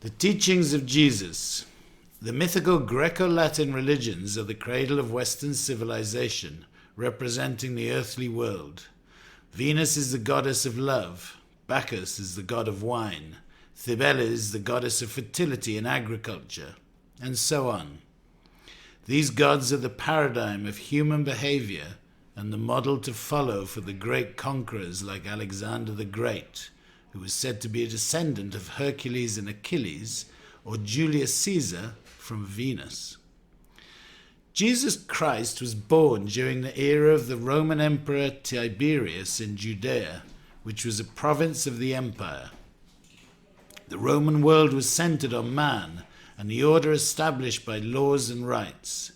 The teachings of Jesus. The mythical Greco-Latin religions are the cradle of Western civilization, representing the earthly world. Venus is the goddess of love, Bacchus is the god of wine, Cybele is the goddess of fertility and agriculture, and so on. These gods are the paradigm of human behavior and the model to follow for the great conquerors like Alexander the Great, who was said to be a descendant of Hercules and Achilles, or Julius Caesar from Venus. Jesus Christ was born during the era of the Roman Emperor Tiberius in Judea, which was a province of the empire. The Roman world was centered on man and the order established by laws and rights.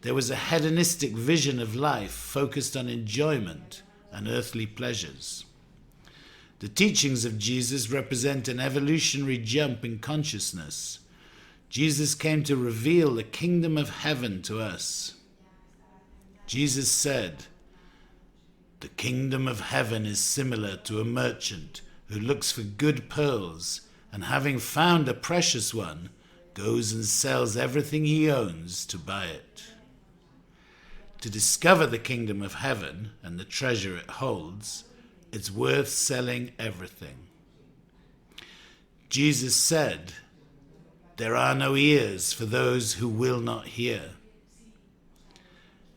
There was a hedonistic vision of life focused on enjoyment and earthly pleasures. The teachings of Jesus represent an evolutionary jump in consciousness. Jesus came to reveal the kingdom of heaven to us. Jesus said, "The kingdom of heaven is similar to a merchant who looks for good pearls, and having found a precious one, goes and sells everything he owns to buy it." To discover the kingdom of heaven and the treasure it holds, it's worth selling everything. Jesus said, "There are no ears for those who will not hear."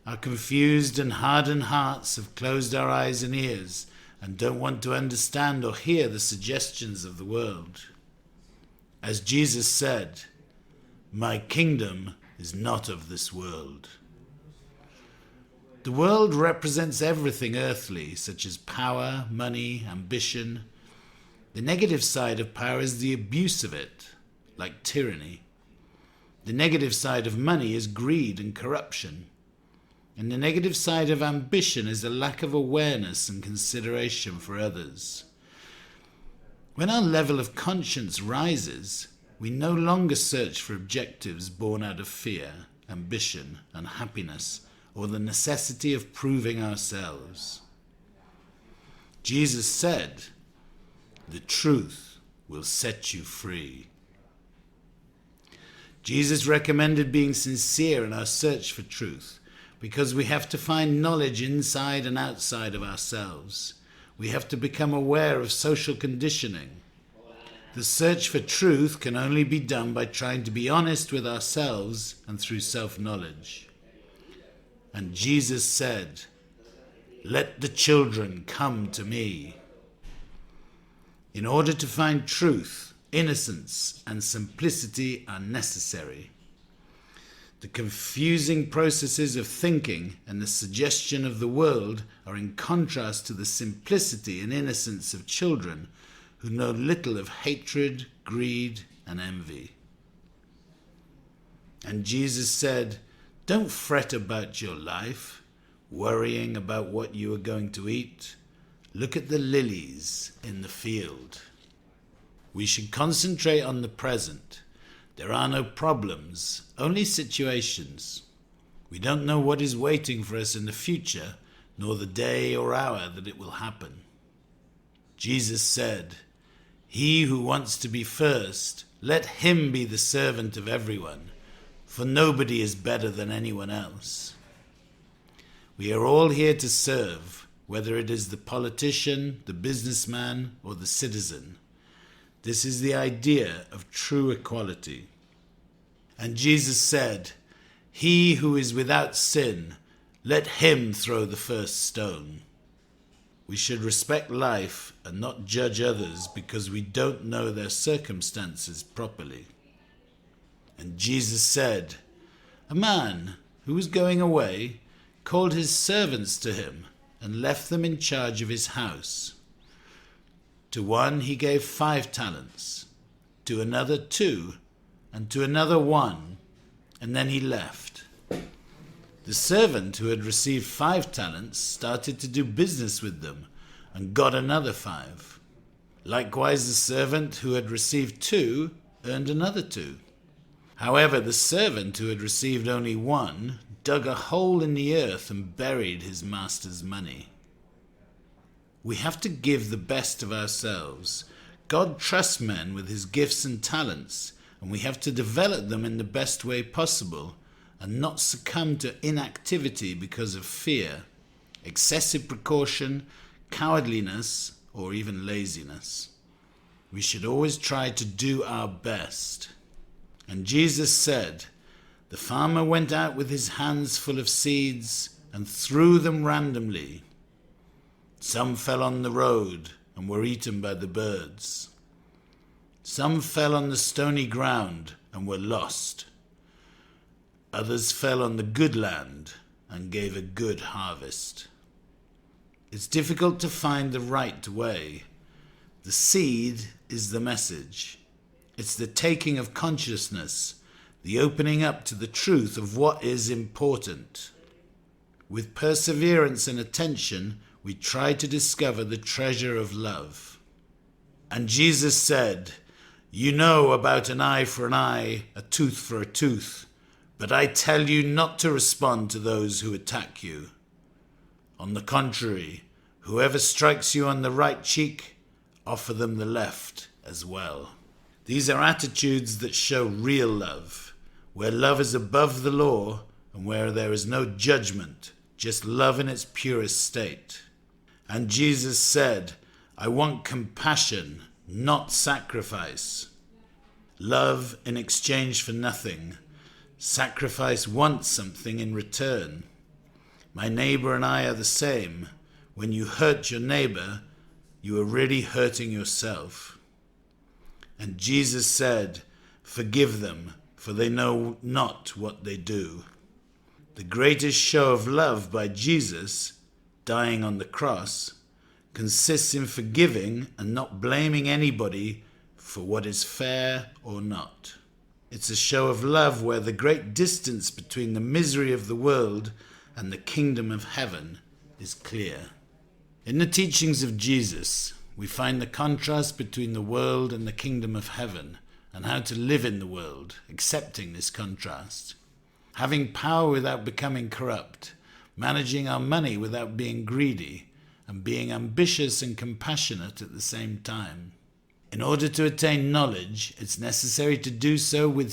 Our confused and hardened hearts have closed our eyes and ears and don't want to understand or hear the suggestions of the world. As Jesus said, "My kingdom is not of this world." The world represents everything earthly, such as power, money, ambition. The negative side of power is the abuse of it, like tyranny. The negative side of money is greed and corruption. And the negative side of ambition is a lack of awareness and consideration for others. When our level of conscience rises, we no longer search for objectives born out of fear, ambition, unhappiness, or the necessity of proving ourselves. Jesus said, "The truth will set you free." Jesus recommended being sincere in our search for truth, because we have to find knowledge inside and outside of ourselves. We have to become aware of social conditioning. The search for truth can only be done by trying to be honest with ourselves and through self-knowledge. And Jesus said, "Let the children come to me." In order to find truth, innocence and simplicity are necessary. The confusing processes of thinking and the suggestion of the world are in contrast to the simplicity and innocence of children who know little of hatred, greed, and envy. And Jesus said, "Don't fret about your life, worrying about what you are going to eat. Look at the lilies in the field." We should concentrate on the present. There are no problems, only situations. We don't know what is waiting for us in the future, nor the day or hour that it will happen. Jesus said, "He who wants to be first, let him be the servant of everyone, for nobody is better than anyone else." We are all here to serve, whether it is the politician, the businessman, or the citizen. This is the idea of true equality. And Jesus said, "He who is without sin, let him throw the first stone." We should respect life and not judge others because we don't know their circumstances properly. And Jesus said, "A man who was going away called his servants to him and left them in charge of his house. To one he gave 5 talents, to another 2, and to another 1, and then he left. The servant who had received 5 talents started to do business with them and got another 5. Likewise, the servant who had received 2 earned another 2. However, the servant who had received only 1 dug a hole in the earth and buried his master's money." We have to give the best of ourselves, God trusts men with his gifts and talents, and we have to develop them in the best way possible and not succumb to inactivity because of fear, excessive precaution, cowardliness, or even laziness. We should always try to do our best. And Jesus said, "The farmer went out with his hands full of seeds and threw them randomly. Some fell on the road and were eaten by the birds. Some fell on the stony ground and were lost. Others fell on the good land and gave a good harvest." It's difficult to find the right way. The seed is the message. It's the taking of consciousness, the opening up to the truth of what is important. With perseverance and attention, we try to discover the treasure of love. And Jesus said, "You know about an eye for an eye, a tooth for a tooth, but I tell you not to respond to those who attack you. On the contrary, whoever strikes you on the right cheek, offer them the left as well." These are attitudes that show real love, where love is above the law and where there is no judgment, just love in its purest state. And Jesus said, "I want compassion, not sacrifice. Love in exchange for nothing. Sacrifice wants something in return. My neighbor and I are the same. When you hurt your neighbor, you are really hurting yourself." And Jesus said, "Forgive them, for they know not what they do." The greatest show of love by Jesus, dying on the cross, consists in forgiving and not blaming anybody for what is fair or not. It's a show of love where the great distance between the misery of the world and the kingdom of heaven is clear. In the teachings of Jesus, we find the contrast between the world and the kingdom of heaven, and how to live in the world, accepting this contrast. Having power without becoming corrupt, managing our money without being greedy, and being ambitious and compassionate at the same time. In order to attain knowledge, it's necessary to do so with